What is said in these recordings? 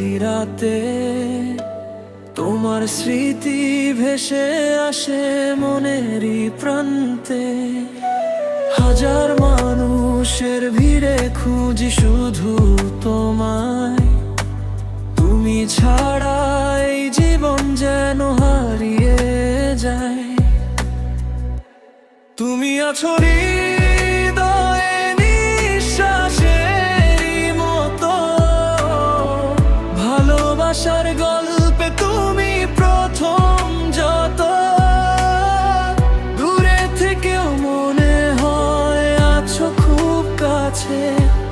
প্রতি রাতে তোমার স্মৃতি ভেসে আসে মনেরই প্রান্তে। হাজার মানুষের ভিড়ে খুঁজি শুধু তোমায়, তুমি ছাড়া এই জীবন যেন হারিয়ে যায়। তুমি আছো হৃদয়ে নিঃশ্বাসেরই মতো, ভালোবাসার গল্পে তুমি প্রথম যত। দূরে থেকেও মনে হয় আছো খুব কাছে,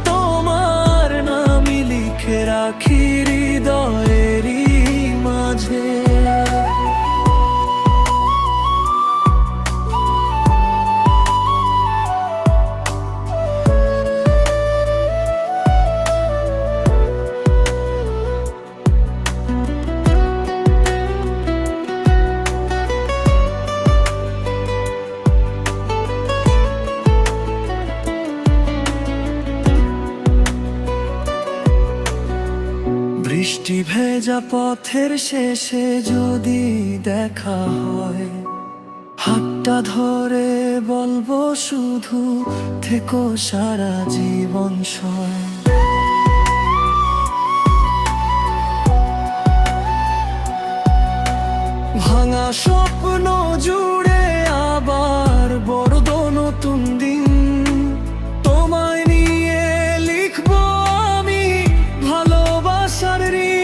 তোমার নামই লিখে রাখি হৃদয়েরই মাঝে। বৃষ্টি ভেজা পথের শেষে যদি দেখা হয়, হাতটা ধরে বলবো শুধু থেকো সারা জীবন সয়। ভাঙা স্বপ্ন জুড়ে আবার বড় নতুন দিন, তোমায় নিয়ে লিখবো আমি ভালোবাসার ঋণ।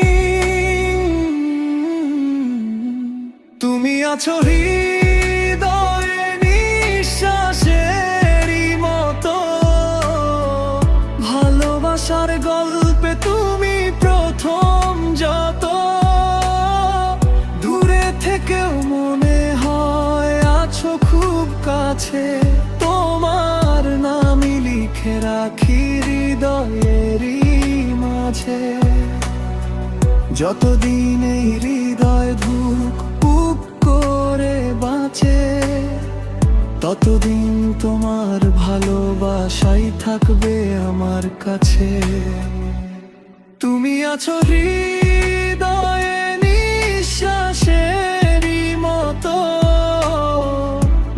তুমি আছো হৃদয়ে নিঃশ্বাসেরই মতো, ভালোবাসার গল্পে তুমি প্রথম যত। দূরে থেকেও মনে হয় আছো খুব কাছে, তোমার নামই লিখে রাখি হৃদয়েরই মাঝে। যতদিন এই হৃদয় ধুক পুক করে বাঁচে, ততদিন তোমার ভালোবাসাই থাকবে আমার কাছে। তুমি আছো হৃদয়ে নিঃশ্বাসেরই মতো,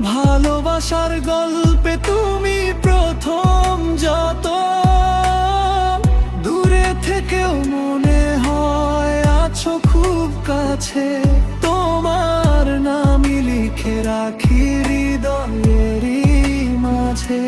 ভালোবাসার গল্পে তুমি প্রথম যত। দূরে থেকেও মনে হয় আছো খুব কাছে, তোমার নামই লিখে রাখি হৃদয়েরই মাঝে।